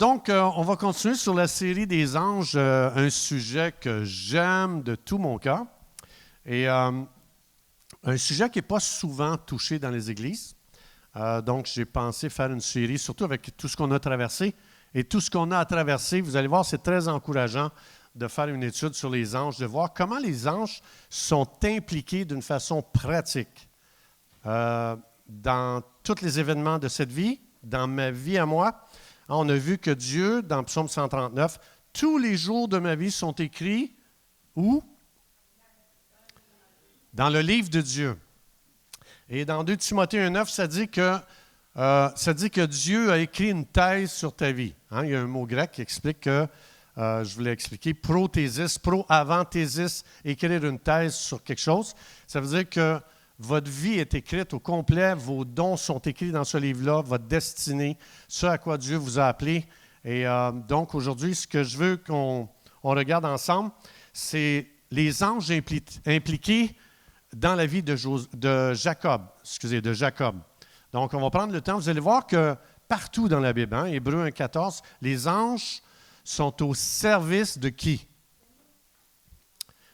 On va continuer sur la série des anges, un sujet que j'aime de tout mon cœur. Et un sujet qui n'est pas souvent touché dans les églises. Donc, j'ai pensé faire une série, surtout avec tout ce qu'on a traversé. Et tout ce qu'on a à traverser, vous allez voir, c'est très encourageant de faire une étude sur les anges, de voir comment les anges sont impliqués d'une façon pratique dans tous les événements de cette vie, dans ma vie à moi. On a vu que Dieu, dans Psaume 139, tous les jours de ma vie sont écrits où? Dans le livre de Dieu. Et dans 2 Timothée 1,9, ça dit que Dieu a écrit une thèse sur ta vie. Il y a un mot grec qui explique que, je voulais expliquer, prothésis, avant thésis, écrire une thèse sur quelque chose. Ça veut dire que votre vie est écrite au complet, vos dons sont écrits dans ce livre-là, votre destinée, ce à quoi Dieu vous a appelé. Et donc, aujourd'hui, ce que je veux qu'on regarde ensemble, c'est les anges impliqués dans la vie de Jacob. Donc, on va prendre le temps. Vous allez voir que partout dans la Bible, Hébreux 1,14, les anges sont au service de qui?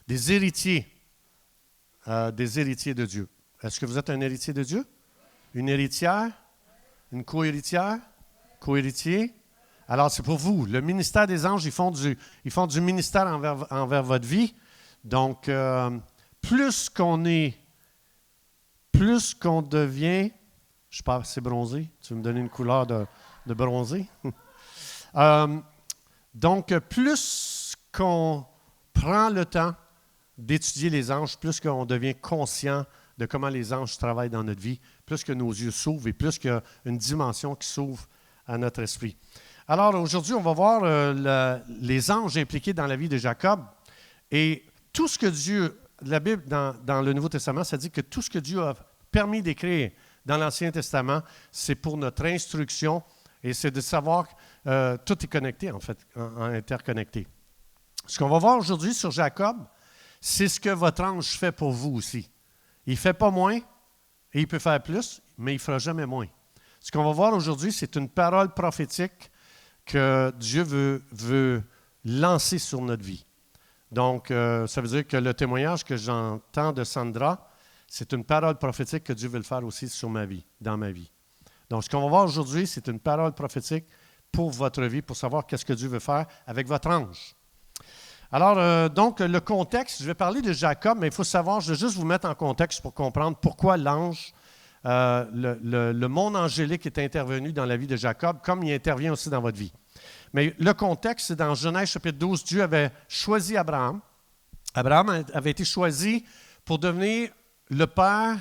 Des héritiers. Des héritiers de Dieu. Est-ce que vous êtes un héritier de Dieu? Une héritière? Une co-héritière? Co-héritier? Alors, c'est pour vous. Le ministère des anges, ils font du ministère envers votre vie. Donc, plus qu'on devient... Je suis pas assez bronzé. Tu veux me donner une couleur de bronzé? Donc, plus qu'on prend le temps d'étudier les anges, plus qu'on devient conscient de comment les anges travaillent dans notre vie, plus que nos yeux s'ouvrent et plus qu'il y a une dimension qui s'ouvre à notre esprit. Alors, aujourd'hui, on va voir les anges impliqués dans la vie de Jacob. Et tout ce que Dieu, la Bible, dans le Nouveau Testament, ça dit que tout ce que Dieu a permis d'écrire dans l'Ancien Testament, c'est pour notre instruction et c'est de savoir que tout est connecté, en fait, interconnecté. Ce qu'on va voir aujourd'hui sur Jacob, c'est ce que votre ange fait pour vous aussi. Il ne fait pas moins et il peut faire plus, mais il ne fera jamais moins. Ce qu'on va voir aujourd'hui, c'est une parole prophétique que Dieu veut lancer sur notre vie. Donc, ça veut dire que le témoignage que j'entends de Sandra, c'est une parole prophétique que Dieu veut le faire aussi sur ma vie, dans ma vie. Donc, ce qu'on va voir aujourd'hui, c'est une parole prophétique pour votre vie, pour savoir qu'est-ce que Dieu veut faire avec votre ange. Alors, donc, le contexte, je vais parler de Jacob, mais il faut savoir, je vais juste vous mettre en contexte pour comprendre pourquoi l'ange, le monde angélique est intervenu dans la vie de Jacob, comme il intervient aussi dans votre vie. Mais le contexte, c'est dans Genèse chapitre 12, Dieu avait choisi Abraham. Abraham avait été choisi pour devenir le père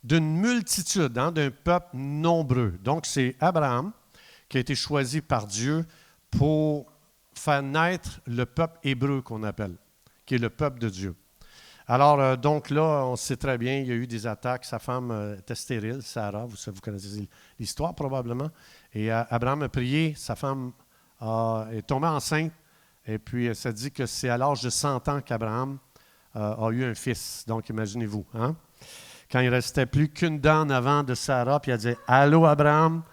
d'une multitude, d'un peuple nombreux. Donc, c'est Abraham qui a été choisi par Dieu pour faire naître le peuple hébreu qu'on appelle, qui est le peuple de Dieu. Alors, donc là, on sait très bien, il y a eu des attaques. Sa femme était stérile, Sarah, vous connaissez l'histoire probablement. Et Abraham a prié, sa femme est tombée enceinte. Et puis, ça dit que c'est à l'âge de 100 ans qu'Abraham a eu un fils. Donc, imaginez-vous, quand il ne restait plus qu'une dent en avant de Sarah, puis elle dit « Allô, Abraham ».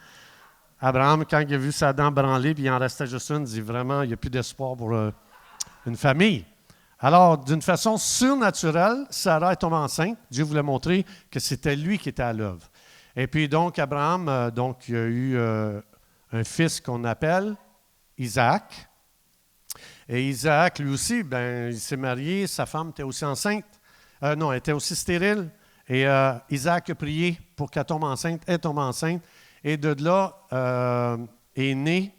Abraham, quand il a vu sa dent branler, puis il en restait juste une, il dit vraiment, il n'y a plus d'espoir pour une famille. Alors, d'une façon surnaturelle, Sarah est tombée enceinte. Dieu voulait montrer que c'était lui qui était à l'œuvre. Et puis donc, Abraham, il a eu un fils qu'on appelle Isaac. Et Isaac, lui aussi, il s'est marié, sa femme était aussi enceinte. Non, elle était aussi stérile. Et Isaac a prié pour qu'elle tombe enceinte. Elle tombe enceinte. Et de là est né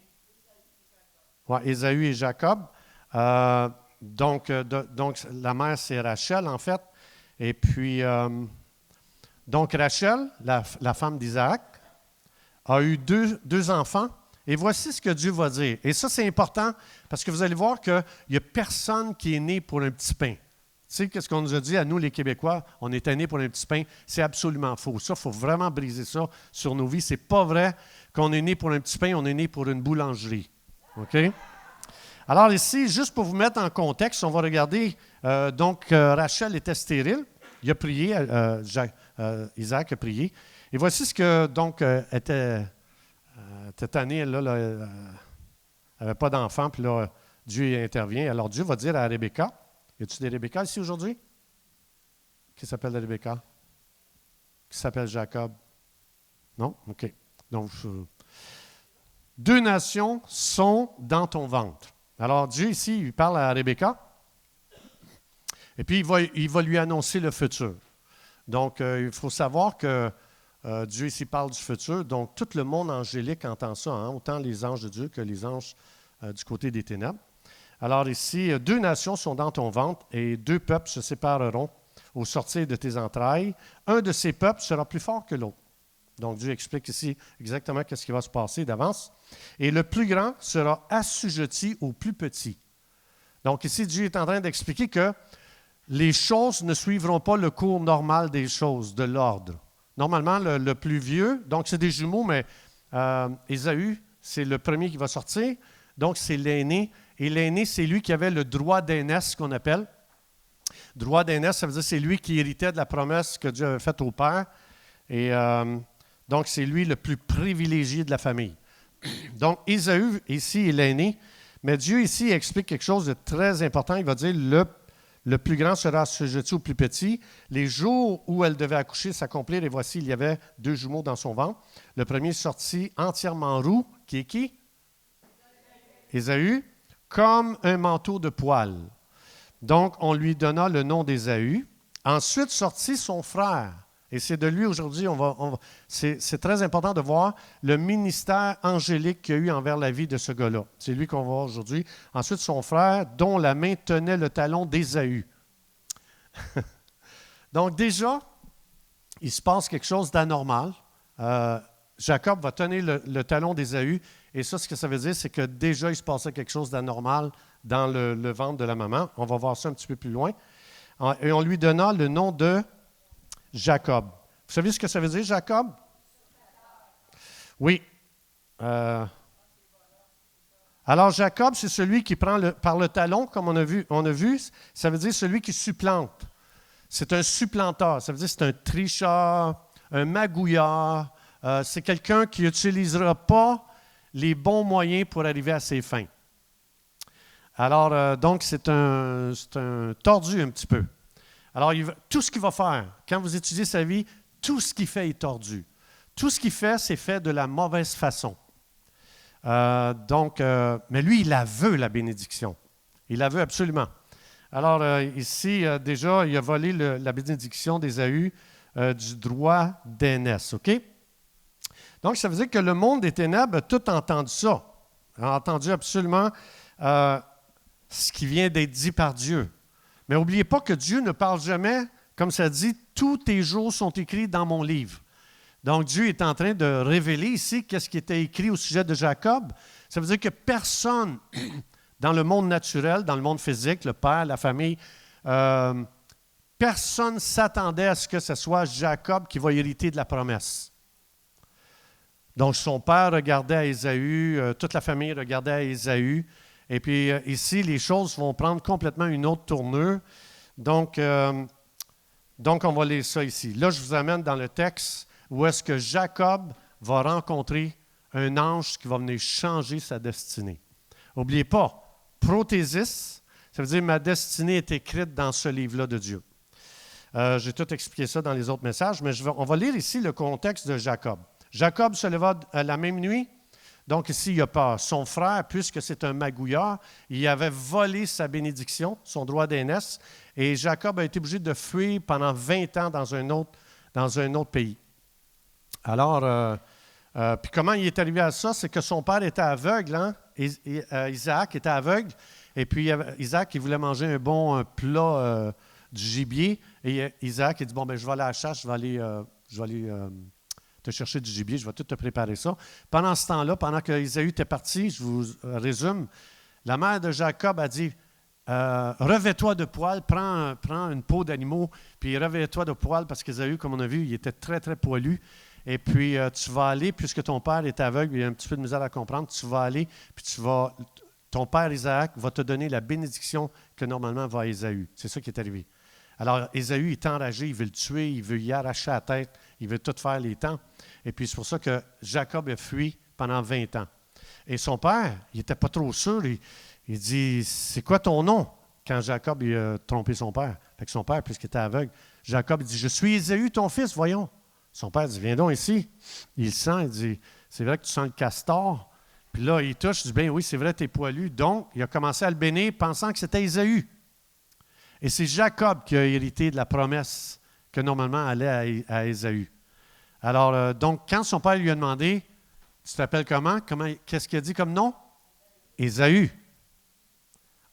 Ésaü et Jacob. Donc, la mère, c'est Rachel, en fait. Et puis, donc Rachel, la femme d'Isaac, a eu deux enfants. Et voici ce que Dieu va dire. Et ça, c'est important parce que vous allez voir qu'il n'y a personne qui est né pour un petit pain. Tu sais, qu'est-ce qu'on nous a dit à nous, les Québécois? On était nés pour un petit pain. C'est absolument faux. Ça, il faut vraiment briser ça sur nos vies. C'est pas vrai qu'on est né pour un petit pain, on est né pour une boulangerie. OK? Alors ici, juste pour vous mettre en contexte, on va regarder. Rachel était stérile. Il a prié, Isaac a prié. Et voici ce que, était année, là, n'avait pas d'enfant, puis là, Dieu intervient. Alors Dieu va dire à Rebecca, y a-t-il des Rebecca ici aujourd'hui? Qui s'appelle Rebecca? Qui s'appelle Jacob? Non? OK. Donc, deux nations sont dans ton ventre. Alors Dieu ici, il parle à Rebecca, et puis il va lui annoncer le futur. Donc, il faut savoir que Dieu ici parle du futur. Donc, tout le monde angélique entend ça, hein, autant les anges de Dieu que les anges du côté des ténèbres. Alors ici, deux nations sont dans ton ventre et deux peuples se sépareront au sortir de tes entrailles. Un de ces peuples sera plus fort que l'autre. Donc, Dieu explique ici exactement ce qui va se passer d'avance. Et le plus grand sera assujetti au plus petit. Donc, ici, Dieu est en train d'expliquer que les choses ne suivront pas le cours normal des choses, de l'ordre. Normalement, le plus vieux, donc c'est des jumeaux, mais Ésaü, c'est le premier qui va sortir, donc c'est l'aîné. Et l'aîné, c'est lui qui avait le droit d'aînesse, qu'on appelle. Droit d'aînesse, ça veut dire que c'est lui qui héritait de la promesse que Dieu avait faite au père. Et donc, c'est lui le plus privilégié de la famille. Donc, Ésaü, ici, est l'aîné. Mais Dieu, ici, explique quelque chose de très important. Il va dire, le plus grand sera assujetti au plus petit. Les jours où elle devait accoucher s'accomplirent, et voici, il y avait deux jumeaux dans son ventre. Le premier sortit entièrement roux, qui est qui? Ésaü, comme un manteau de poils. Donc, on lui donna le nom d'Ésaü. Ensuite sortit son frère. Et c'est de lui aujourd'hui, c'est très important de voir le ministère angélique qu'il y a eu envers la vie de ce gars-là. C'est lui qu'on va voir aujourd'hui. Ensuite, son frère, dont la main tenait le talon d'Ésaü. Donc déjà, il se passe quelque chose d'anormal. Jacob va tenir le talon d'Ésaü. Et ça, ce que ça veut dire, c'est que déjà, il se passait quelque chose d'anormal dans le ventre de la maman. On va voir ça un petit peu plus loin. Et on lui donna le nom de Jacob. Vous savez ce que ça veut dire, Jacob? Oui. Alors, Jacob, c'est celui qui prend par le talon, comme on a vu, ça veut dire celui qui supplante. C'est un supplanteur. Ça veut dire que c'est un tricheur, un magouilleur. C'est quelqu'un qui n'utilisera pas les bons moyens pour arriver à ses fins. Alors, donc, c'est un tordu un petit peu. Alors, tout ce qu'il va faire, quand vous étudiez sa vie, tout ce qu'il fait est tordu. Tout ce qu'il fait, c'est fait de la mauvaise façon. Mais lui, il la veut, la bénédiction. Il la veut absolument. Alors, ici, déjà, il a volé la bénédiction d'Ésaü du droit d'aînesse. OK? Donc, ça veut dire que le monde des ténèbres a tout entendu ça. A entendu absolument ce qui vient d'être dit par Dieu. Mais n'oubliez pas que Dieu ne parle jamais, comme ça dit, tous tes jours sont écrits dans mon livre. Donc, Dieu est en train de révéler ici qu'est-ce qui était écrit au sujet de Jacob. Ça veut dire que personne dans le monde naturel, dans le monde physique, le père, la famille, personne ne s'attendait à ce que ce soit Jacob qui va hériter de la promesse. Donc, son père regardait à Ésaü, toute la famille regardait à Ésaü. Et puis ici, les choses vont prendre complètement une autre tournure. Donc, on va lire ça ici. Là, je vous amène dans le texte où est-ce que Jacob va rencontrer un ange qui va venir changer sa destinée. N'oubliez pas, prothésis, ça veut dire ma destinée est écrite dans ce livre-là de Dieu. J'ai tout expliqué ça dans les autres messages, mais on va lire ici le contexte de Jacob. Jacob se leva la même nuit. Donc ici, il y a peur. Son frère, puisque c'est un magouilleur, il avait volé sa bénédiction, son droit d'aînesse, et Jacob a été obligé de fuir pendant 20 ans dans un autre pays. Alors, puis comment il est arrivé à ça? C'est que son père était aveugle, hein? Isaac était aveugle, et puis Isaac, il voulait manger un bon plat du gibier, et Isaac, il dit, bon, ben je vais aller à la chasse, je vais aller te chercher du gibier, je vais tout te préparer ça. Pendant ce temps-là, pendant que Ésaü était parti, je vous résume, la mère de Jacob a dit, revêt-toi de poils, prends une peau d'animaux, puis revêt-toi de poils, parce qu'Ésaü, comme on a vu, il était très, très poilu. Et puis, tu vas aller, puisque ton père est aveugle, il a un petit peu de misère à comprendre, tu vas aller, puis ton père Isaac va te donner la bénédiction que normalement va à Ésaü. C'est ça qui est arrivé. Alors, Ésaü est enragé, il veut le tuer, il veut y arracher la tête, il veut tout faire les temps. Et puis, c'est pour ça que Jacob a fui pendant 20 ans. Et son père, il n'était pas trop sûr. Il dit, c'est quoi ton nom? Quand Jacob il a trompé son père. Fait que son père, puisqu'il était aveugle, Jacob il dit, je suis Ésaü, ton fils, voyons. Son père dit, viens donc ici. Il le sent, il dit, c'est vrai que tu sens le castor. Puis là, il touche, il dit, bien oui, c'est vrai, tu es poilu. Donc, il a commencé à le bénir, pensant que c'était Ésaü. Et c'est Jacob qui a hérité de la promesse que normalement allait à Ésaü. Alors, donc, quand son père lui a demandé, tu t'appelles comment? Qu'est-ce qu'il a dit comme nom? Ésaü.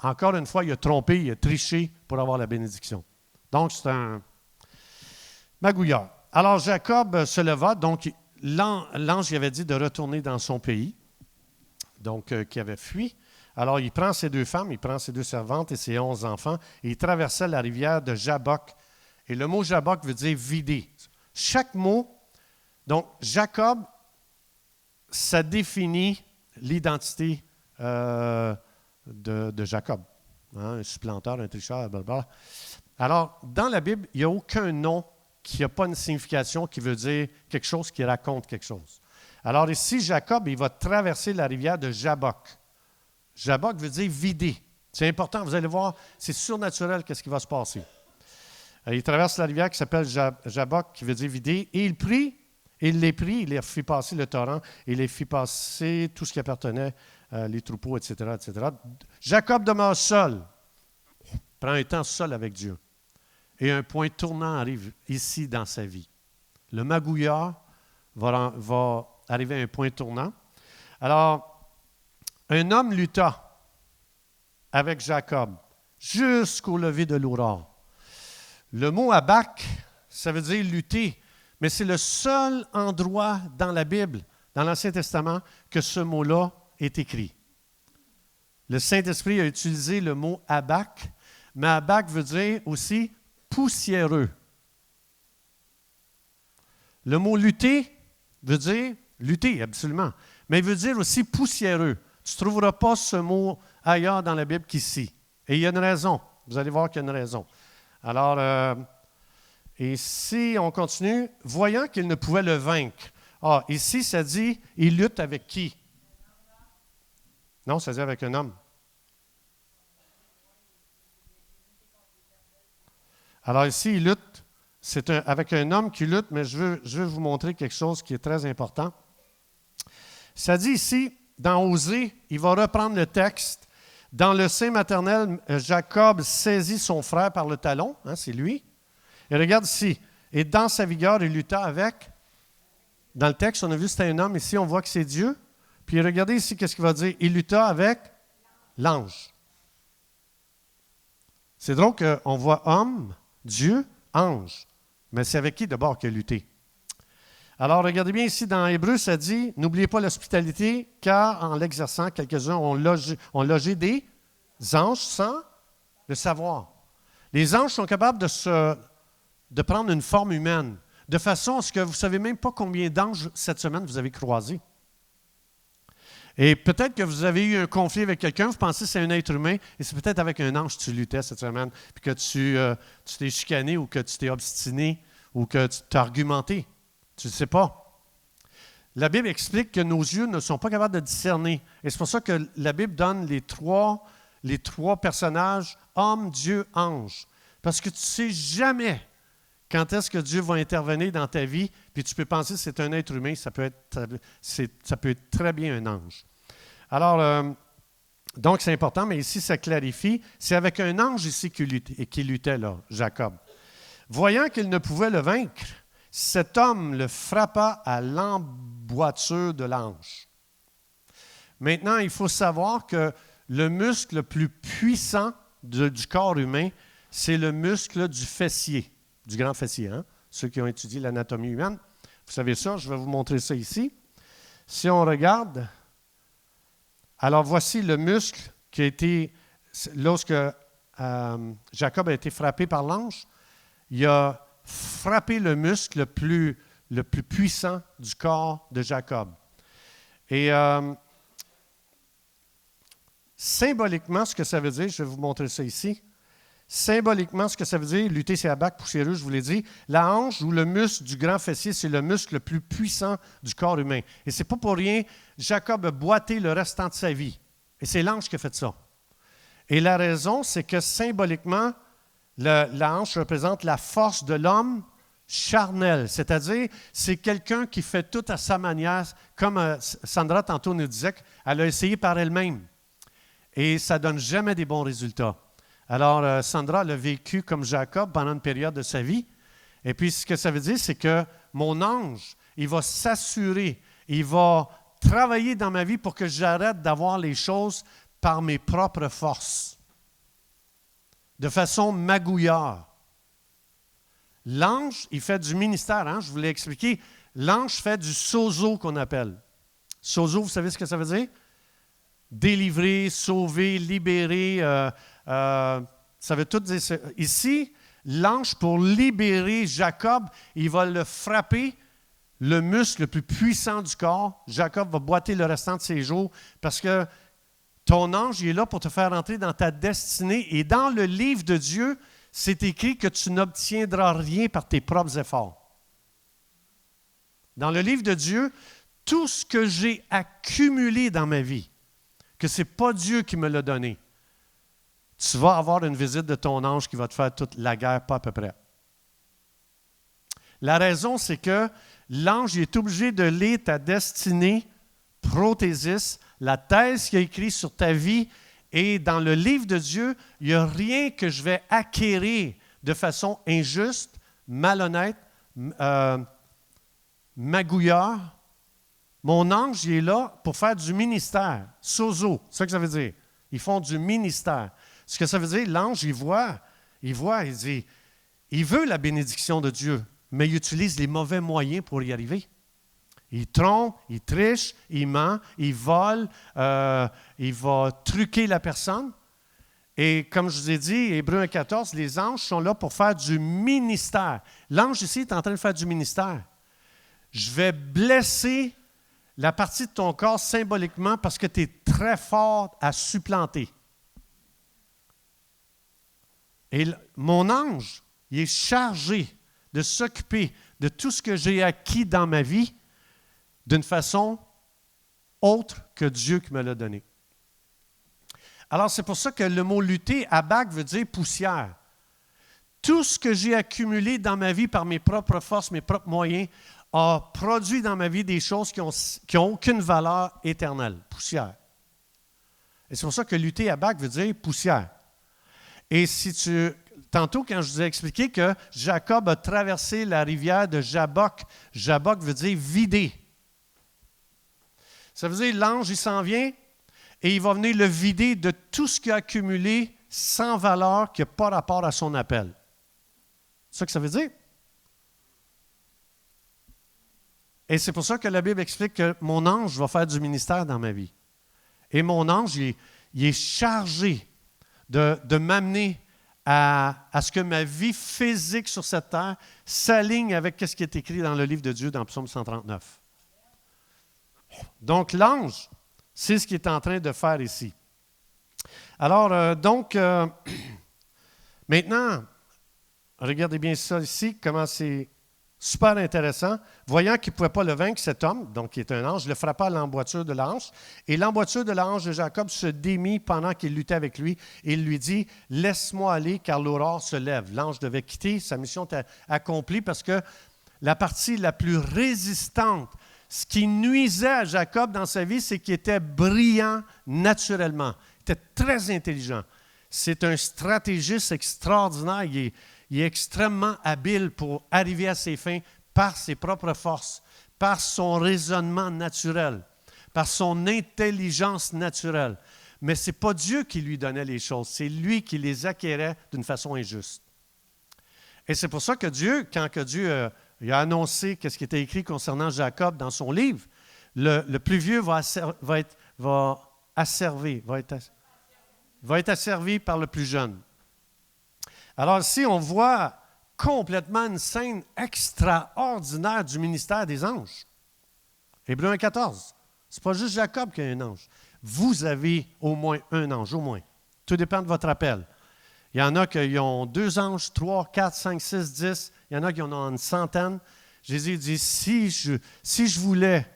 Encore une fois, il a trompé, il a triché pour avoir la bénédiction. Donc, c'est un magouillard. Alors, Jacob se leva, donc l'ange lui avait dit de retourner dans son pays, donc qui avait fui. Alors, il prend ses 2 femmes, il prend ses 2 servantes et ses 11 enfants, et il traversait la rivière de Jabbok. Et le mot Jabbok veut dire vider. Chaque mot, donc Jacob, ça définit l'identité de Jacob. Hein, un supplanteur, un tricheur, blablabla. Alors, dans la Bible, il n'y a aucun nom qui n'a pas une signification qui veut dire quelque chose qui raconte quelque chose. Alors ici, Jacob, il va traverser la rivière de Jabbok. Jabbok veut dire vider. C'est important, vous allez voir, c'est surnaturel qu'est-ce qui va se passer. Il traverse la rivière qui s'appelle Jabbok, qui veut dire vider, et il prie, et il les prie, il les fit passer le torrent, et il les fit passer tout ce qui appartenait, les troupeaux, etc., etc. Jacob demeure seul, prend un temps seul avec Dieu. Et un point tournant arrive ici dans sa vie. Le magouillard va arriver à un point tournant. Alors, un homme lutta avec Jacob jusqu'au lever de l'aurore. Le mot abak, ça veut dire lutter, mais c'est le seul endroit dans la Bible, dans l'Ancien Testament, que ce mot-là est écrit. Le Saint-Esprit a utilisé le mot abak, mais abak veut dire aussi poussiéreux. Le mot lutter veut dire lutter, absolument, mais il veut dire aussi poussiéreux. Tu ne trouveras pas ce mot ailleurs dans la Bible qu'ici. Et il y a une raison. Vous allez voir qu'il y a une raison. Alors, et si on continue, voyant qu'il ne pouvait le vaincre. Ah, ici, ça dit, il lutte avec qui? Non, ça dit avec un homme. Alors ici, il lutte. C'est avec un homme qui lutte, mais je veux vous montrer quelque chose qui est très important. Ça dit ici, dans Osée, il va reprendre le texte. Dans le sein maternel, Jacob saisit son frère par le talon, hein, c'est lui. Et regarde ici, et dans sa vigueur, il lutta avec. Dans le texte, on a vu que c'était un homme, ici on voit que c'est Dieu. Puis regardez ici, qu'est-ce qu'il va dire? Il lutta avec l'ange. C'est drôle qu'on voit homme, Dieu, ange. Mais c'est avec qui d'abord qu'il a lutté? Alors, regardez bien ici, dans Hébreu, ça dit, n'oubliez pas l'hospitalité, car en l'exerçant, quelques-uns ont logé des anges sans le savoir. Les anges sont capables de prendre une forme humaine, de façon à ce que vous ne savez même pas combien d'anges cette semaine vous avez croisés. Et peut-être que vous avez eu un conflit avec quelqu'un, vous pensez que c'est un être humain, et c'est peut-être avec un ange que tu luttais cette semaine, puis que tu t'es chicané, ou que tu t'es obstiné, ou que tu t'es argumenté. Tu ne sais pas. La Bible explique que nos yeux ne sont pas capables de discerner. Et c'est pour ça que la Bible donne les trois personnages, homme, Dieu, ange. Parce que tu ne sais jamais quand est-ce que Dieu va intervenir dans ta vie, puis tu peux penser que c'est un être humain, ça peut être très bien un ange. Alors, donc c'est important, mais ici ça clarifie. C'est avec un ange ici qui luttait, là, Jacob. Voyant qu'il ne pouvait le vaincre, cet homme le frappa à l'emboîture de l'ange. Maintenant, il faut savoir que le muscle le plus puissant du corps humain, c'est le muscle du fessier, du grand fessier. Hein? Ceux qui ont étudié l'anatomie humaine, vous savez ça, je vais vous montrer ça ici. Si on regarde, alors voici le muscle qui a été, lorsque Jacob a été frappé par l'ange, il a frappé le muscle le plus puissant du corps de Jacob. Et symboliquement, ce que ça veut dire, je vais vous montrer ça ici, Symboliquement, ce que ça veut dire, lutter, c'est abac, poussiéreux, je vous l'ai dit. La hanche ou le muscle du grand fessier, c'est le muscle le plus puissant du corps humain. Et ce n'est pas pour rien, Jacob a boité le restant de sa vie. Et c'est l'ange qui a fait ça. Et la raison, c'est que symboliquement, la hanche représente la force de l'homme charnel, c'est-à-dire c'est quelqu'un qui fait tout à sa manière, comme Sandra tantôt nous disait qu'elle a essayé par elle-même. Et ça ne donne jamais des bons résultats. Alors, Sandra l'a vécu comme Jacob pendant une période de sa vie. Et puis, ce que ça veut dire, c'est que mon ange, il va s'assurer, il va travailler dans ma vie pour que j'arrête d'avoir les choses par mes propres forces, de façon magouillard. L'ange, il fait du ministère, hein? Je vous l'ai expliqué. L'ange fait du sozo qu'on appelle. Sozo, vous savez ce que ça veut dire? Délivrer, sauver, libérer. Ça veut tout dire. Ici, l'ange, pour libérer Jacob, il va le frapper, le muscle le plus puissant du corps. Jacob va boiter le restant de ses jours parce que ton ange, il est là pour te faire entrer dans ta destinée. Et dans le livre de Dieu, c'est écrit que tu n'obtiendras rien par tes propres efforts. Dans le livre de Dieu, tout ce que j'ai accumulé dans ma vie, que ce n'est pas Dieu qui me l'a donné, tu vas avoir une visite de ton ange qui va te faire toute la guerre, pas à peu près. La raison, c'est que l'ange est obligé de lire ta destinée, prothésis, la thèse qu'il a écrite sur ta vie. Et dans le livre de Dieu, il n'y a rien que je vais acquérir de façon injuste, malhonnête, magouillard. Mon ange, il est là pour faire du ministère. Sozo, c'est ça que ça veut dire. Ils font du ministère. Ce que ça veut dire, l'ange, il voit, il dit, il veut la bénédiction de Dieu, mais il utilise les mauvais moyens pour y arriver. Il trompe, il triche, il ment, il vole, il va truquer la personne. Et comme je vous ai dit, Hébreux 1,14, les anges sont là pour faire du ministère. L'ange ici est en train de faire du ministère. Je vais blesser la partie de ton corps symboliquement parce que tu es très fort à supplanter. Et mon ange, il est chargé de s'occuper de tout ce que j'ai acquis dans ma vie d'une façon autre que Dieu qui me l'a donné. Alors, c'est pour ça que le mot lutter, abak, veut dire poussière. Tout ce que j'ai accumulé dans ma vie par mes propres forces, mes propres moyens, a produit dans ma vie des choses qui n'ont aucune valeur éternelle. Poussière. Et c'est pour ça que lutter, abak, veut dire poussière. Et tantôt, quand je vous ai expliqué que Jacob a traversé la rivière de Jabbok, Jabbok veut dire vider. Ça veut dire l'ange, il s'en vient et il va venir le vider de tout ce qu'il a accumulé sans valeur qui n'a pas rapport à son appel. C'est ça que ça veut dire. Et c'est pour ça que la Bible explique que mon ange va faire du ministère dans ma vie. Et mon ange, il est chargé de m'amener à ce que ma vie physique sur cette terre s'aligne avec ce qui est écrit dans le livre de Dieu dans Psaume 139. Donc, l'ange, c'est ce qu'il est en train de faire ici. Alors, maintenant, regardez bien ça ici, comment c'est super intéressant. Voyant qu'il ne pouvait pas le vaincre, cet homme, donc qui est un ange, le frappa à l'emboîture de la hanche. Et l'emboîture de la hanche de Jacob se démit pendant qu'il luttait avec lui. Et il lui dit, « Laisse-moi aller, car l'aurore se lève. » L'ange devait quitter, sa mission était accomplie parce que la partie la plus résistante, ce qui nuisait à Jacob dans sa vie, c'est qu'il était brillant naturellement. Il était très intelligent. C'est un stratégiste extraordinaire. Il est extrêmement habile pour arriver à ses fins par ses propres forces, par son raisonnement naturel, par son intelligence naturelle. Mais ce n'est pas Dieu qui lui donnait les choses, c'est lui qui les acquérait d'une façon injuste. Et c'est pour ça que Dieu, quand Dieu il a annoncé ce qui était écrit concernant Jacob dans son livre, le plus vieux va être asservi par le plus jeune. Alors ici, on voit complètement une scène extraordinaire du ministère des anges. Hébreux 1,14. Ce n'est pas juste Jacob qui a un ange. Vous avez au moins un ange, au moins. Tout dépend de votre appel. Il y en a qui ont 2 anges, 3, 4, 5, 6, 10. Il y en a qui en ont une centaine. Jésus dit, si je voulais,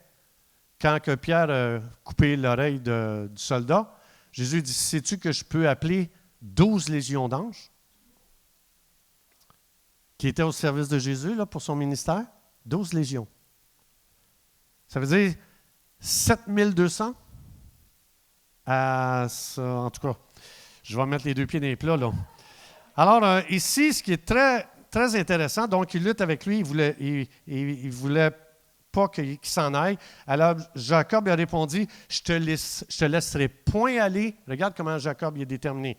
quand que Pierre a coupé l'oreille du soldat, Jésus dit, sais-tu que je peux appeler 12 légions d'anges qui étaient au service de Jésus là, pour son ministère? 12 légions. Ça veut dire 7200 en tout cas, je vais mettre les 2 pieds dans les plats, là. Alors, ici, ce qui est très, très intéressant, donc, il lutte avec lui, il voulait pas qu'il s'en aille. Alors, Jacob a répondu, je te laisserai point aller. Regarde comment Jacob est déterminé.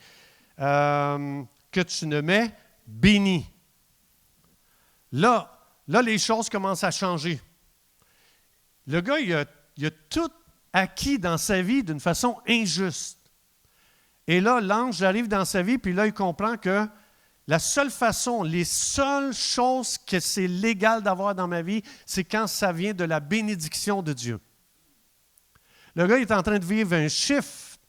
Que tu ne m'aies béni. Là, les choses commencent à changer. Le gars, il a tout acquis dans sa vie d'une façon injuste. Et là, l'ange arrive dans sa vie, puis là, il comprend que la seule façon, les seules choses que c'est légal d'avoir dans ma vie, c'est quand ça vient de la bénédiction de Dieu. Le gars est en train de vivre un chiffre,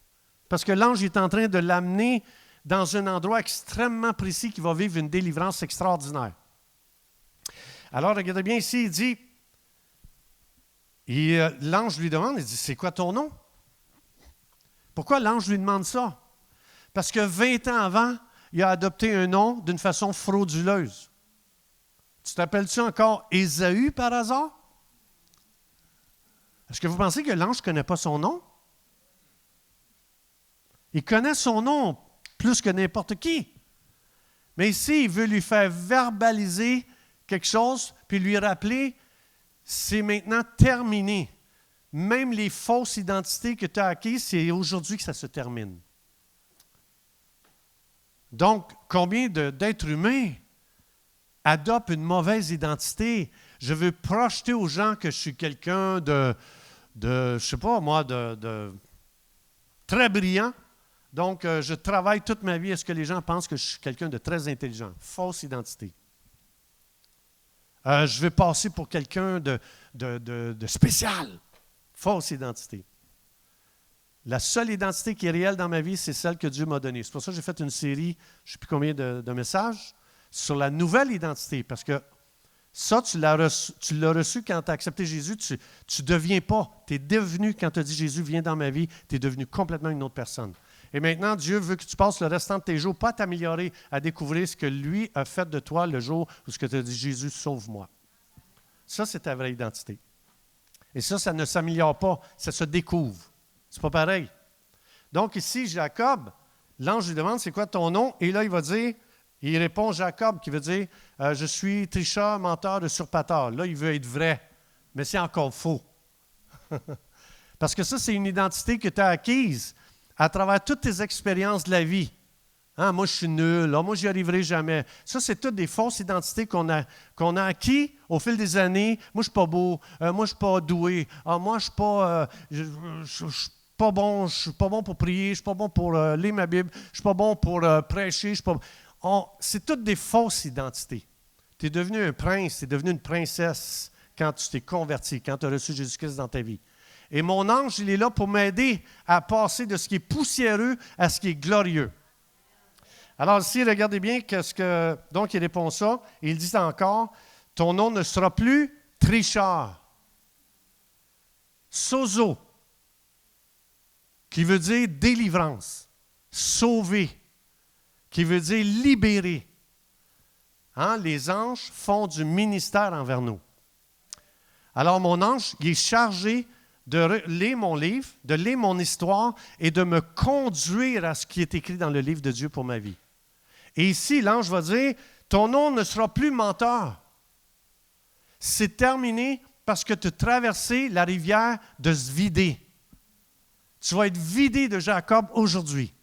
parce que l'ange est en train de l'amener dans un endroit extrêmement précis qui va vivre une délivrance extraordinaire. Alors, regardez bien ici, il dit, l'ange lui demande, il dit, c'est quoi ton nom? Pourquoi l'ange lui demande ça? Parce que 20 ans avant, il a adopté un nom d'une façon frauduleuse. Tu t'appelles-tu encore Ésaü par hasard? Est-ce que vous pensez que l'ange ne connaît pas son nom? Il connaît son nom plus que n'importe qui. Mais ici, il veut lui faire verbaliser quelque chose, puis lui rappeler, c'est maintenant terminé. Même les fausses identités que tu as acquises, c'est aujourd'hui que ça se termine. Donc, combien d'êtres humains adoptent une mauvaise identité? Je veux projeter aux gens que je suis quelqu'un de je ne sais pas moi, de très brillant. Donc, je travaille toute ma vie à ce que les gens pensent que je suis quelqu'un de très intelligent. Fausse identité. Je vais passer pour quelqu'un de spécial. Fausse identité. La seule identité qui est réelle dans ma vie, c'est celle que Dieu m'a donnée. C'est pour ça que j'ai fait une série, je ne sais plus combien de messages, sur la nouvelle identité. Parce que ça, tu l'as reçu quand tu as accepté Jésus. Tu ne deviens pas. Tu es devenu, quand tu as dit Jésus, viens dans ma vie, tu es devenu complètement une autre personne. Et maintenant, Dieu veut que tu passes le restant de tes jours, pas à t'améliorer, à découvrir ce que lui a fait de toi le jour où tu as dit Jésus, sauve-moi. Ça, c'est ta vraie identité. Et ça ne s'améliore pas, ça se découvre. C'est pas pareil. Donc ici, Jacob, l'ange lui demande, c'est quoi ton nom? Et là, il répond Jacob, qui veut dire, je suis tricheur, menteur, usurpateur. Là, il veut être vrai, mais c'est encore faux. Parce que ça, c'est une identité que tu as acquise à travers toutes tes expériences de la vie. Hein, moi, je suis nul. Moi, j'y arriverai jamais. Ça, c'est toutes des fausses identités qu'on a acquis au fil des années. Moi, je ne suis pas beau. Moi, je ne suis pas doué. Moi, je ne suis pas bon. Je ne suis pas bon pour prier. Je ne suis pas bon pour lire ma Bible. Je ne suis pas bon pour prêcher. C'est toutes des fausses identités. Tu es devenu un prince. Tu es devenu une princesse quand tu t'es converti, quand tu as reçu Jésus-Christ dans ta vie. Et mon ange, il est là pour m'aider à passer de ce qui est poussiéreux à ce qui est glorieux. Alors ici, regardez bien donc il répond ça, et il dit encore, ton nom ne sera plus tricheur. Sozo, qui veut dire délivrance, sauver, qui veut dire libérer. Hein? Les anges font du ministère envers nous. Alors mon ange, il est chargé de lire mon livre, de lire mon histoire et de me conduire à ce qui est écrit dans le livre de Dieu pour ma vie. Et ici, l'ange va dire, ton nom ne sera plus menteur. C'est terminé parce que tu as traversé la rivière de se vider. Tu vas être vidé de Jacob aujourd'hui.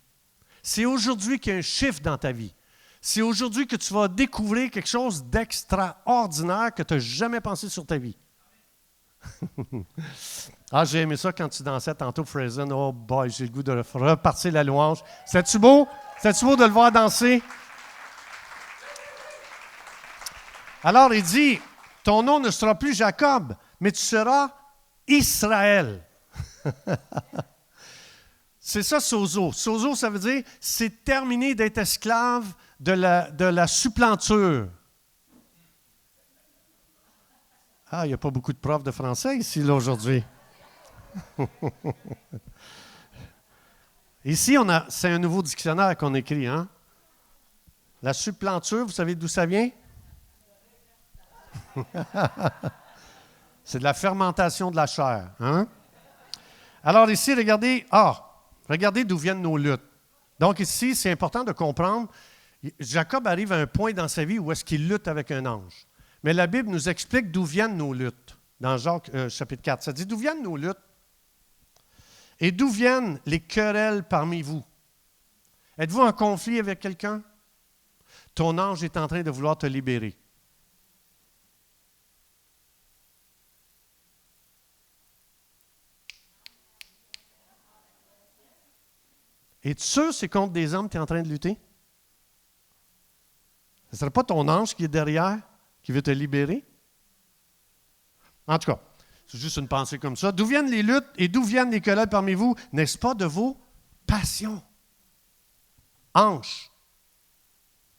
C'est aujourd'hui qu'il y a un chiffre dans ta vie. C'est aujourd'hui que tu vas découvrir quelque chose d'extraordinaire que tu n'as jamais pensé sur ta vie. J'ai aimé ça quand tu dansais tantôt, Frazen. Oh boy, j'ai le goût de repartir la louange. C'était-tu beau? C'était-tu beau de le voir danser? Alors, il dit, ton nom ne sera plus Jacob, mais tu seras Israël. C'est ça, sozo. Sozo, ça veut dire, c'est terminé d'être esclave de la supplanture. Ah, il n'y a pas beaucoup de profs de français ici, là, aujourd'hui. Ici, c'est un nouveau dictionnaire qu'on écrit, hein? La supplanture, vous savez d'où ça vient? C'est de la fermentation de la chair, hein? Alors ici, regardez d'où viennent nos luttes. Donc ici, c'est important de comprendre, Jacob arrive à un point dans sa vie où est-ce qu'il lutte avec un ange. Mais la Bible nous explique d'où viennent nos luttes. Dans Jacques chapitre 4, ça dit d'où viennent nos luttes et d'où viennent les querelles parmi vous. Êtes-vous en conflit avec quelqu'un? Ton ange est en train de vouloir te libérer. Es-tu sûr que c'est contre des hommes que tu es en train de lutter? Ce ne serait pas ton ange qui est derrière, qui veut te libérer? En tout cas, c'est juste une pensée comme ça. D'où viennent les luttes et d'où viennent les querelles parmi vous? N'est-ce pas de vos passions? Hanche,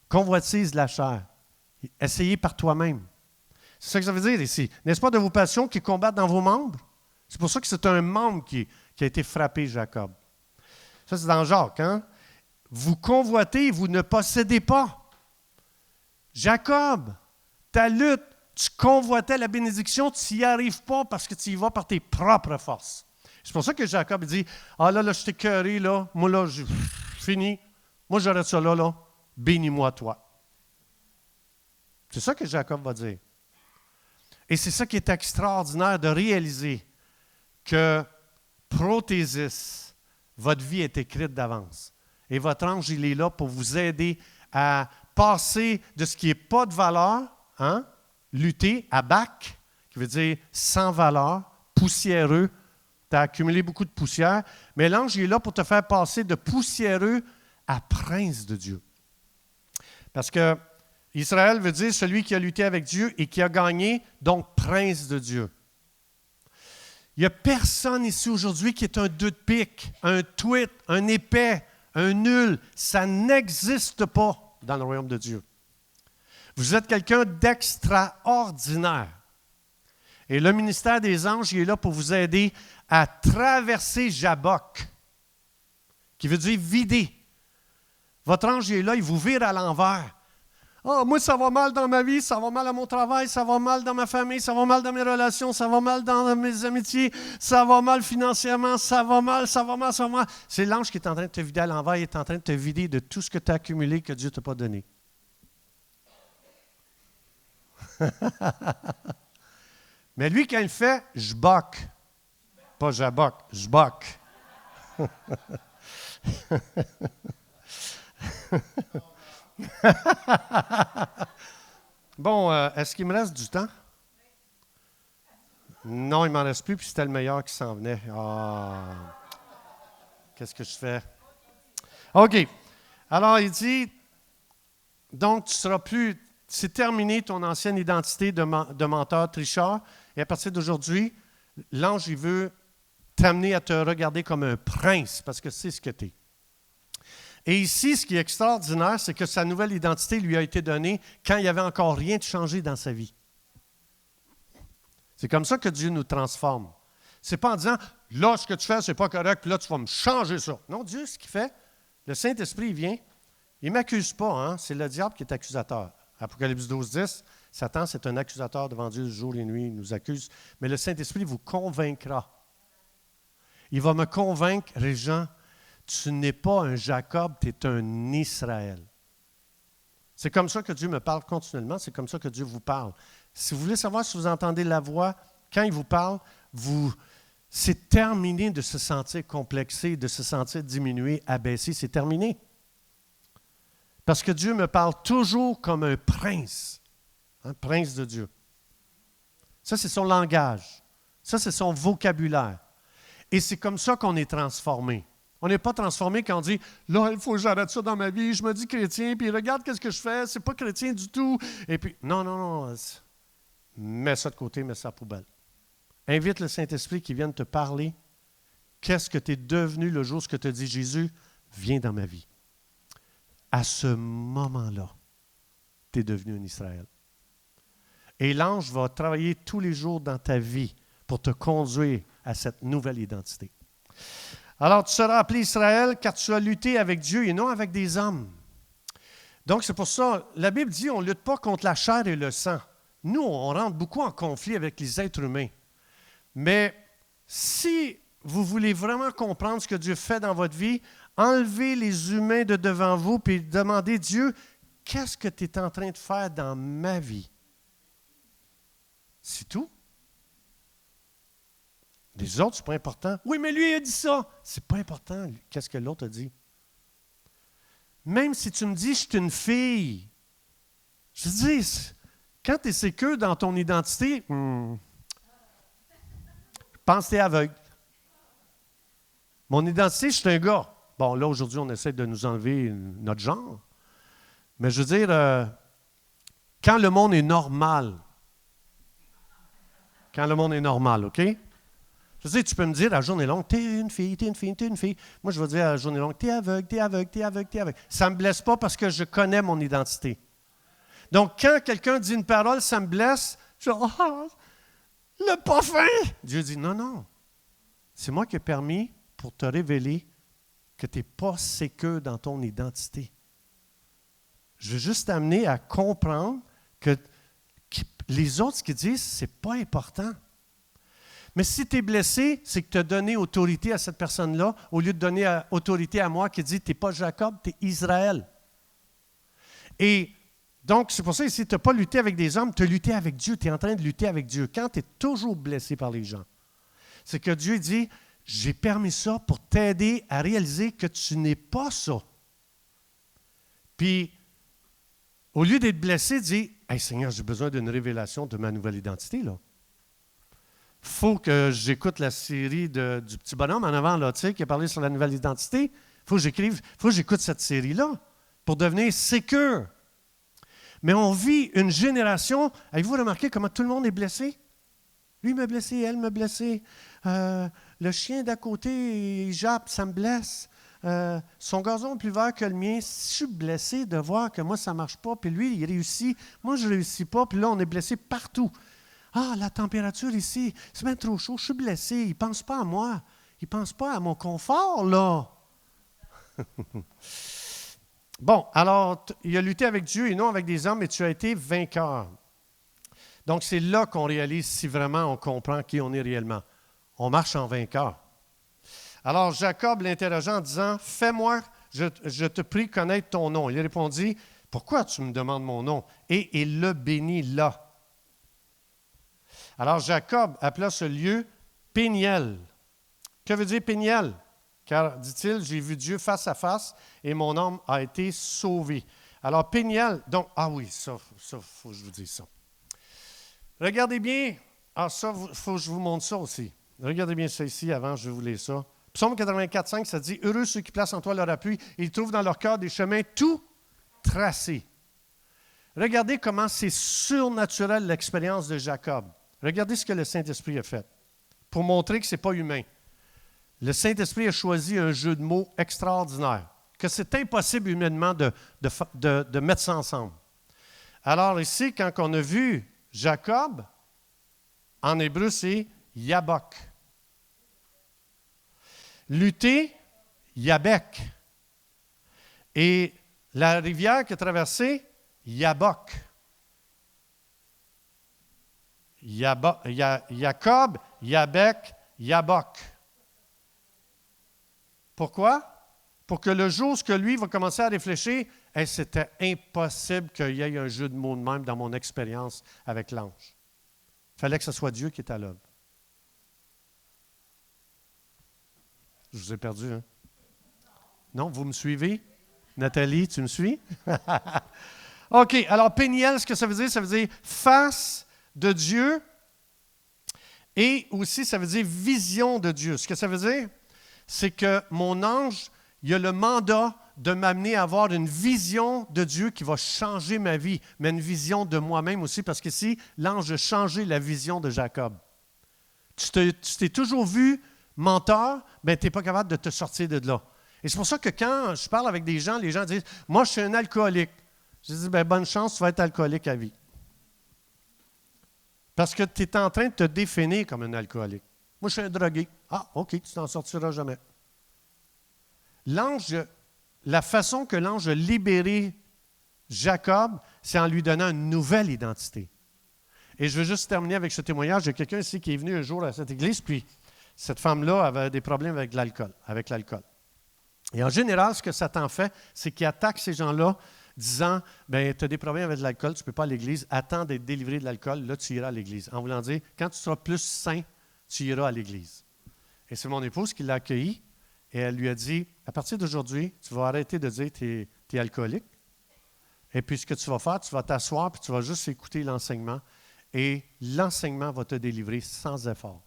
convoitise de la chair. Essayez par toi-même. C'est ça que ça veut dire ici. N'est-ce pas de vos passions qui combattent dans vos membres? C'est pour ça que c'est un membre qui a été frappé, Jacob. Ça, c'est dans Jacques, hein? Vous convoitez, vous ne possédez pas. Jacob, ta lutte, tu convoitais la bénédiction, tu n'y arrives pas parce que tu y vas par tes propres forces. C'est pour ça que Jacob dit, ah là, je t'ai écœuré, là, moi là, fini, moi j'arrête ça là, bénis-moi toi. C'est ça que Jacob va dire. Et c'est ça qui est extraordinaire de réaliser que prothésis, votre vie est écrite d'avance. Et votre ange, il est là pour vous aider à passer de ce qui n'est pas de valeur, hein, lutter à bac, qui veut dire sans valeur, poussiéreux. Tu as accumulé beaucoup de poussière. Mais l'ange, il est là pour te faire passer de poussiéreux à prince de Dieu. Parce que Israël veut dire celui qui a lutté avec Dieu et qui a gagné, donc prince de Dieu. Il n'y a personne ici aujourd'hui qui est un deux de pique, un tweet, un épais, un nul. Ça n'existe pas dans le royaume de Dieu. Vous êtes quelqu'un d'extraordinaire. Et le ministère des anges, il est là pour vous aider à traverser Jabbok, qui veut dire vider. Votre ange il est là, il vous vire à l'envers. Ah, moi, ça va mal dans ma vie, ça va mal à mon travail, ça va mal dans ma famille, ça va mal dans mes relations, ça va mal dans mes amitiés, ça va mal financièrement, ça va mal. C'est l'ange qui est en train de te vider à l'envers, il est en train de te vider de tout ce que tu as accumulé que Dieu ne t'a pas donné. Mais lui, quand il fait, je boque. Pas j'aboque, je boque. Bon, est-ce qu'il me reste du temps? Non, il ne m'en reste plus, puis c'était le meilleur qui s'en venait. Ah, qu'est-ce que je fais? OK. Alors, il dit, donc, tu seras plus, c'est terminé ton ancienne identité de menteur, tricheur, et à partir d'aujourd'hui, l'ange, il veut t'amener à te regarder comme un prince, parce que c'est ce que tu es. Et ici, ce qui est extraordinaire, c'est que sa nouvelle identité lui a été donnée quand il n'y avait encore rien de changé dans sa vie. C'est comme ça que Dieu nous transforme. Ce n'est pas en disant, là, ce que tu fais, ce n'est pas correct, puis là, tu vas me changer ça. Non, Dieu, ce qu'il fait, le Saint-Esprit, il vient, il ne m'accuse pas, hein? C'est le diable qui est accusateur. Apocalypse 12, 10, Satan, c'est un accusateur devant Dieu jour et nuit, il nous accuse. Mais le Saint-Esprit vous convaincra. Il va me convaincre, Régent, tu n'es pas un Jacob, tu es un Israël. C'est comme ça que Dieu me parle continuellement, c'est comme ça que Dieu vous parle. Si vous voulez savoir si vous entendez la voix, quand il vous parle, c'est terminé de se sentir complexé, de se sentir diminué, abaissé, c'est terminé. Parce que Dieu me parle toujours comme un prince de Dieu. Ça, c'est son langage. Ça, c'est son vocabulaire. Et c'est comme ça qu'on est transformé. On n'est pas transformé quand on dit « Là, il faut que j'arrête ça dans ma vie, je me dis chrétien, puis regarde qu'est-ce que je fais, c'est pas chrétien du tout. » Et puis, non. Mets ça de côté, mets ça à la poubelle. Invite le Saint-Esprit qui vienne te parler qu'est-ce que tu es devenu le jour où tu as dit, Jésus, viens dans ma vie. À ce moment-là, tu es devenu un Israël. Et l'ange va travailler tous les jours dans ta vie pour te conduire à cette nouvelle identité. Alors, tu seras appelé Israël car tu as lutté avec Dieu et non avec des hommes. Donc, c'est pour ça, la Bible dit, on ne lutte pas contre la chair et le sang. Nous, on rentre beaucoup en conflit avec les êtres humains. Mais si vous voulez vraiment comprendre ce que Dieu fait dans votre vie, enlevez les humains de devant vous et demandez, Dieu, qu'est-ce que tu es en train de faire dans ma vie? C'est tout. Les autres, ce n'est pas important. Oui, mais lui, il a dit ça. Ce n'est pas important. Qu'est-ce que l'autre a dit? Même si tu me dis, je suis une fille, je dis, quand tu es sécure dans ton identité, je pense que tu es aveugle. Mon identité, je suis un gars. Bon, là, aujourd'hui, on essaie de nous enlever notre genre. Mais je veux dire, quand le monde est normal, OK? Je sais, tu peux me dire à journée longue, t'es une fille. Moi, je vais dire à journée longue, t'es aveugle. Ça ne me blesse pas parce que je connais mon identité. Donc, quand quelqu'un dit une parole, ça me blesse, je dis, le pas fin! Dieu dit, non. C'est moi qui ai permis pour te révéler que tu n'es pas sécure dans ton identité. Je veux juste t'amener à comprendre que les autres, ce qu'ils disent, ce n'est pas important. Mais si tu es blessé, c'est que tu as donné autorité à cette personne-là, au lieu de donner autorité à moi qui dit, tu n'es pas Jacob, tu es Israël. Et donc, c'est pour ça ici, tu n'as pas lutté avec des hommes, tu as lutté avec Dieu, tu es en train de lutter avec Dieu. Quand tu es toujours blessé par les gens, c'est que Dieu dit, j'ai permis ça pour t'aider à réaliser que tu n'es pas ça. Puis, au lieu d'être blessé, dis, hey Seigneur, j'ai besoin d'une révélation de ma nouvelle identité, là. Il faut que j'écoute la série du petit bonhomme en avant, là, tu sais, qui a parlé sur la nouvelle identité. Il faut que j'écoute cette série-là pour devenir sécure. Mais on vit une génération, avez-vous remarqué comment tout le monde est blessé? Lui m'a blessé, elle m'a blessé. Le chien d'à côté, il jappe, ça me blesse. Son gazon est plus vert que le mien. Je suis blessé de voir que moi, ça ne marche pas, puis lui, il réussit. Moi, je ne réussis pas, puis là, on est blessé partout. Ah, la température ici, c'est bien trop chaud, je suis blessé. Il ne pense pas à moi. Il ne pense pas à mon confort, là. Bon, alors, il a lutté avec Dieu et non avec des hommes, et tu as été vainqueur. Donc, c'est là qu'on réalise si vraiment on comprend qui on est réellement. On marche en vainqueur. Alors, Jacob l'interrogeant en disant, « Fais-moi, je te prie connaître ton nom. » Il répondit, « Pourquoi tu me demandes mon nom? » Et il le bénit là. Alors, Jacob appela ce lieu Péniel. Que veut dire Péniel? Car, dit-il, j'ai vu Dieu face à face et mon âme a été sauvée. Alors, Péniel, donc, ça, faut que je vous dise ça. Regardez bien, ça, il faut que je vous montre ça aussi. Regardez bien ça ici avant, je vais vous lire ça. Psaume 84,5, ça dit « Heureux ceux qui placent en toi leur appui, ils trouvent dans leur cœur des chemins tout tracés. » Regardez comment c'est surnaturel l'expérience de Jacob. Regardez ce que le Saint-Esprit a fait pour montrer que ce n'est pas humain. Le Saint-Esprit a choisi un jeu de mots extraordinaire, que c'est impossible humainement de mettre ça ensemble. Alors ici, quand on a vu Jacob, en hébreu, c'est Yabok. Lutter, Yabek. Et la rivière qui a traversé, Yabok. Jacob, Yabek, Yabok. Pourquoi? Pour que le jour où lui va commencer à réfléchir, c'était impossible qu'il y ait un jeu de mots de même dans mon expérience avec l'ange. Il fallait que ce soit Dieu qui est à l'œuvre. Je vous ai perdu, hein? Non, vous me suivez? Nathalie, tu me suis? OK, alors Péniel, ce que ça veut dire? Ça veut dire face de Dieu et aussi ça veut dire vision de Dieu. Ce que ça veut dire, c'est que mon ange, il a le mandat de m'amener à avoir une vision de Dieu qui va changer ma vie, mais une vision de moi-même aussi, parce qu'ici, l'ange a changé la vision de Jacob. Tu t'es toujours vu menteur, ben, tu n'es pas capable de te sortir de là. Et c'est pour ça que quand je parle avec des gens, les gens disent « Moi, je suis un alcoolique. » Je dis « Ben, bonne chance, tu vas être alcoolique à vie. » Parce que tu es en train de te définir comme un alcoolique. Moi, je suis un drogué. Ah, OK, tu t'en sortiras jamais. La façon que l'ange a libéré Jacob, c'est en lui donnant une nouvelle identité. Et je veux juste terminer avec ce témoignage. Il y a quelqu'un ici qui est venu un jour à cette église, puis cette femme-là avait des problèmes avec l'alcool. Et en général, ce que Satan fait, c'est qu'il attaque ces gens-là, disant, bien, tu as des problèmes avec l'alcool, tu ne peux pas à l'église, attends d'être délivré de l'alcool, là, tu iras à l'église. En voulant dire, quand tu seras plus sain, tu iras à l'église. Et c'est mon épouse qui l'a accueilli, et elle lui a dit, à partir d'aujourd'hui, tu vas arrêter de dire que tu es alcoolique, et puis ce que tu vas faire, tu vas t'asseoir, puis tu vas juste écouter l'enseignement, et l'enseignement va te délivrer sans effort.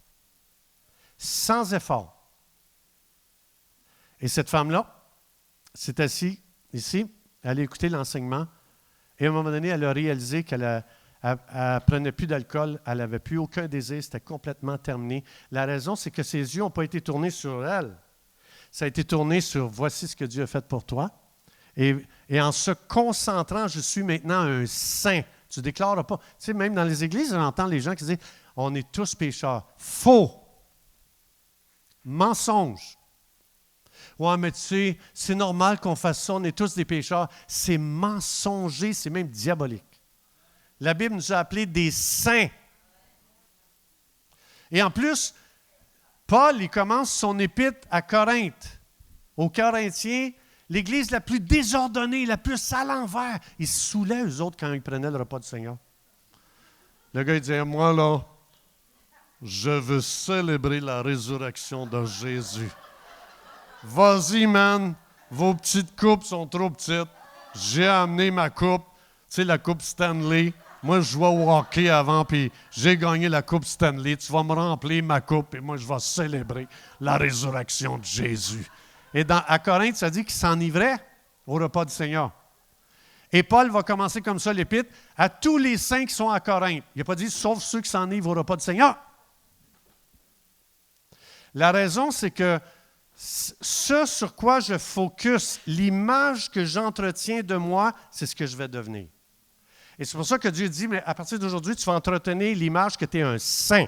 Sans effort. Et cette femme-là s'est assise ici, elle a écouté l'enseignement, et à un moment donné, elle a réalisé qu'elle ne prenait plus d'alcool, elle n'avait plus aucun désir, c'était complètement terminé. La raison, c'est que ses yeux n'ont pas été tournés sur elle. Ça a été tourné sur « Voici ce que Dieu a fait pour toi ». Et en se concentrant, je suis maintenant un saint. Tu ne déclares pas. Tu sais, même dans les églises, on entend les gens qui disent « On est tous pécheurs ». Faux. Mensonge. Ouais, mais tu sais, c'est normal qu'on fasse ça, on est tous des pécheurs. C'est mensonger, c'est même diabolique. La Bible nous a appelés des saints. Et en plus, Paul, il commence son épître à Corinthe. Aux Corinthiens, l'église la plus désordonnée, la plus à l'envers. Ils se saoulaient, eux autres, quand ils prenaient le repas du Seigneur. Le gars, il disait, moi, là, je veux célébrer la résurrection de Jésus. Vas-y, man, vos petites coupes sont trop petites. J'ai amené ma coupe, tu sais, la coupe Stanley. Moi, je jouais au hockey avant, puis j'ai gagné la coupe Stanley. Tu vas me remplir ma coupe, et moi, je vais célébrer la résurrection de Jésus. Et à Corinthe, ça dit qu'il s'enivrait au repas du Seigneur. Et Paul va commencer comme ça l'épître à tous les saints qui sont à Corinthe. Il n'a pas dit « sauf ceux qui s'enivrent au repas du Seigneur ». La raison, c'est que ce sur quoi je focus, l'image que j'entretiens de moi, c'est ce que je vais devenir. Et c'est pour ça que Dieu dit, mais à partir d'aujourd'hui, tu vas entretenir l'image que tu es un saint.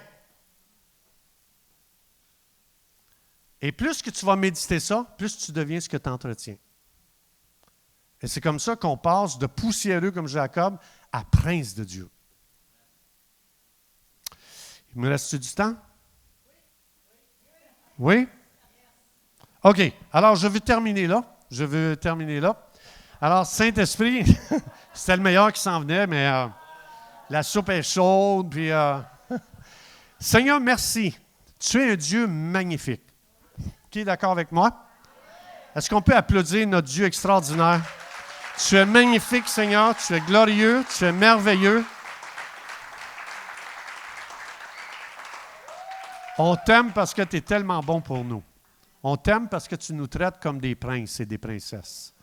Et plus que tu vas méditer ça, plus tu deviens ce que tu entretiens. Et c'est comme ça qu'on passe de poussiéreux comme Jacob à prince de Dieu. Il me reste du temps? Oui? OK. Alors, je veux terminer là. Alors, Saint-Esprit, c'était le meilleur qui s'en venait, mais la soupe est chaude. Puis, Seigneur, merci. Tu es un Dieu magnifique. Qui est d'accord avec moi? Est-ce qu'on peut applaudir notre Dieu extraordinaire? Tu es magnifique, Seigneur. Tu es glorieux. Tu es merveilleux. On t'aime parce que tu es tellement bon pour nous. On t'aime parce que tu nous traites comme des princes et des princesses.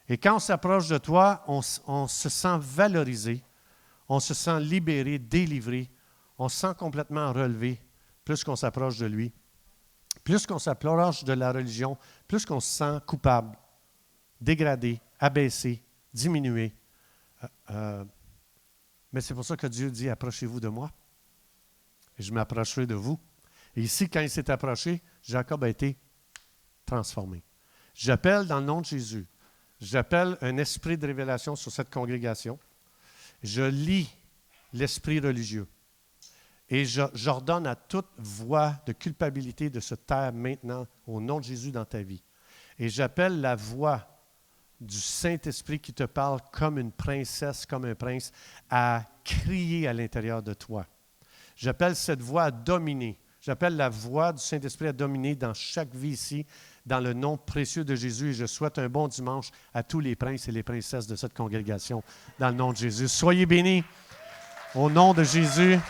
Et quand on s'approche de toi, on se sent valorisé, on se sent libéré, délivré, on se sent complètement relevé plus qu'on s'approche de lui. Plus qu'on s'approche de la religion, plus qu'on se sent coupable, dégradé, abaissé, diminué. Mais c'est pour ça que Dieu dit « Approchez-vous de moi, et je m'approcherai de vous ». Et ici, quand il s'est approché, Jacob a été transformé. J'appelle dans le nom de Jésus, j'appelle un esprit de révélation sur cette congrégation. Je lis l'esprit religieux. Et j'ordonne à toute voix de culpabilité de se taire maintenant au nom de Jésus dans ta vie. Et j'appelle la voix du Saint-Esprit qui te parle comme une princesse, comme un prince, à crier à l'intérieur de toi. J'appelle cette voix à dominer. J'appelle la voix du Saint-Esprit à dominer dans chaque vie ici, dans le nom précieux de Jésus. Et je souhaite un bon dimanche à tous les princes et les princesses de cette congrégation, dans le nom de Jésus. Soyez bénis au nom de Jésus.